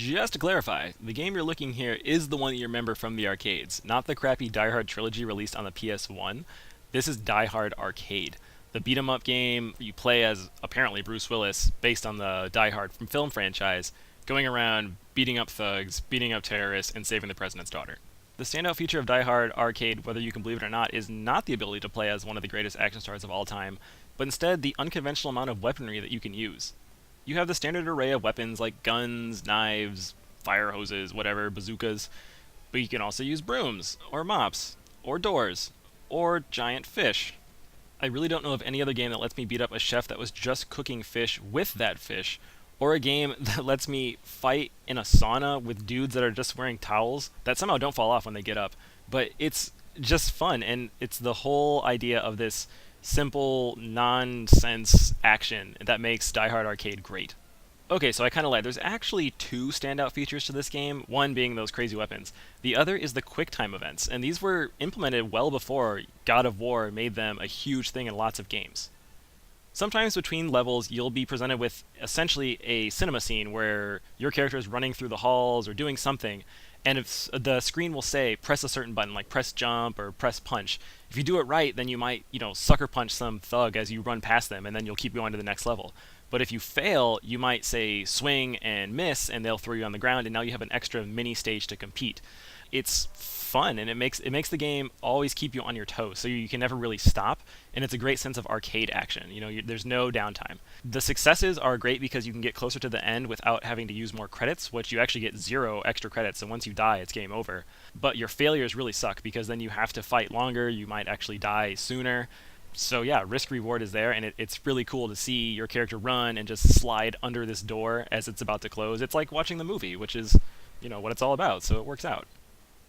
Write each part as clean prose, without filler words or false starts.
Just to clarify, the game you're looking here is the one that you remember from the arcades, not the crappy Die Hard trilogy released on the PS1. This is Die Hard Arcade, the beat 'em up game you play as apparently Bruce Willis, based on the Die Hard from film franchise, going around beating up thugs, beating up terrorists, and saving the president's daughter. The standout feature of Die Hard Arcade, whether you can believe it or not, is not the ability to play as one of the greatest action stars of all time, but instead the unconventional amount of weaponry that you can use. You have the standard array of weapons like guns, knives, fire hoses, whatever, bazookas, but you can also use brooms, or mops, or doors, or giant fish. I really don't know of any other game that lets me beat up a chef that was just cooking fish with that fish, or a game that lets me fight in a sauna with dudes that are just wearing towels that somehow don't fall off when they get up. But it's just fun, and it's the whole idea of this simple, nonsense action that makes Die Hard Arcade great. Okay, so I kind of lied. There's actually two standout features to this game, one being those crazy weapons. The other is the QuickTime events, and these were implemented well before God of War made them a huge thing in lots of games. Sometimes between levels, you'll be presented with essentially a cinema scene where your character is running through the halls or doing something, and if the screen will say press a certain button, like press jump or press punch. If you do it right, then you might, sucker punch some thug as you run past them, and then you'll keep going to the next level. But if you fail, you might say swing and miss, and they'll throw you on the ground, and now you have an extra mini stage to compete. It's fun, and it makes the game always keep you on your toes, so you can never really stop, and it's a great sense of arcade action. There's no downtime. The successes are great because you can get closer to the end without having to use more credits, which you actually get 0 extra credits, so once you die, it's game over. But your failures really suck because then you have to fight longer, you might actually die sooner. So yeah, risk reward is there, and it's really cool to see your character run and just slide under this door as it's about to close. It's like watching the movie, which is, what it's all about, so it works out.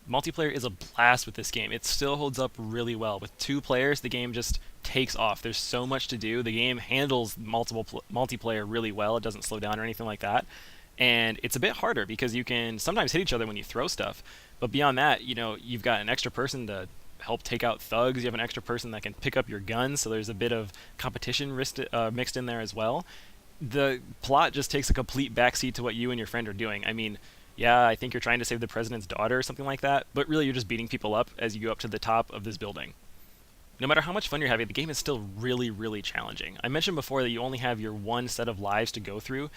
Multiplayer is a blast with this game. It still holds up really well. With 2 players, the game just takes off. There's so much to do. The game handles multiplayer really well. It doesn't slow down or anything like that. And it's a bit harder because you can sometimes hit each other when you throw stuff. But beyond that, you've got an extra person to help take out thugs. You have an extra person that can pick up your guns, so there's a bit of competition mixed in there as well. The plot just takes a complete backseat to what you and your friend are doing. I mean, yeah, I think you're trying to save the president's daughter or something like that, but really you're just beating people up as you go up to the top of this building. No matter how much fun you're having, the game is still really, really challenging. I mentioned before that you only have your one set of lives to go through,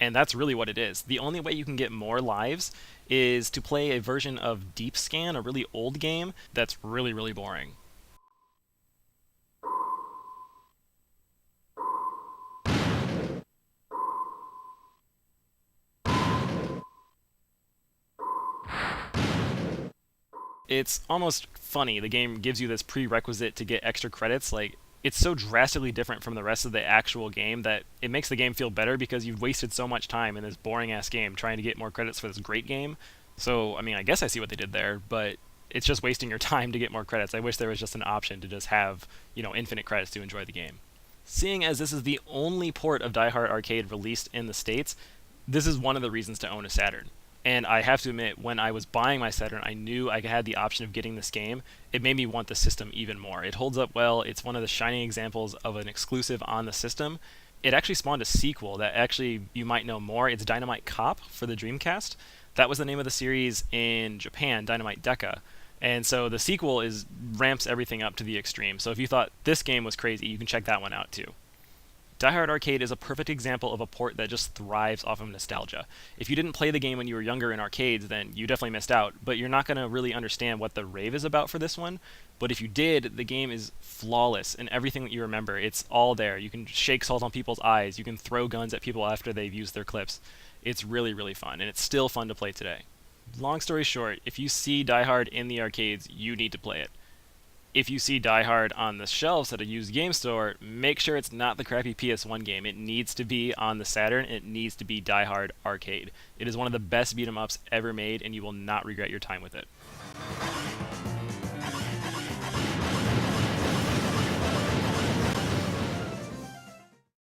and that's really what it is. The only way you can get more lives is to play a version of Deep Scan, a really old game that's really, really boring. It's almost funny. The game gives you this prerequisite to get extra credits. Like, it's so drastically different from the rest of the actual game that it makes the game feel better because you've wasted so much time in this boring ass game trying to get more credits for this great game. So, I mean, I guess I see what they did there, but it's just wasting your time to get more credits. I wish there was just an option to just have, infinite credits to enjoy the game. Seeing as this is the only port of Die Hard Arcade released in the States, this is one of the reasons to own a Saturn. And I have to admit, when I was buying my Saturn, I knew I had the option of getting this game. It made me want the system even more. It holds up well. It's one of the shining examples of an exclusive on the system. It actually spawned a sequel that actually you might know more. It's Dynamite Cop for the Dreamcast. That was the name of the series in Japan, Dynamite Deca. And so the sequel ramps everything up to the extreme. So if you thought this game was crazy, you can check that one out too. Die Hard Arcade is a perfect example of a port that just thrives off of nostalgia. If you didn't play the game when you were younger in arcades, then you definitely missed out, but you're not going to really understand what the rave is about for this one. But if you did, the game is flawless in everything that you remember. It's all there. You can shake salt on people's eyes. You can throw guns at people after they've used their clips. It's really, really fun, and it's still fun to play today. Long story short, if you see Die Hard in the arcades, you need to play it. If you see Die Hard on the shelves at a used game store, make sure it's not the crappy PS1 game. It needs to be on the Saturn. It needs to be Die Hard Arcade. It is one of the best beat 'em ups ever made, and you will not regret your time with it.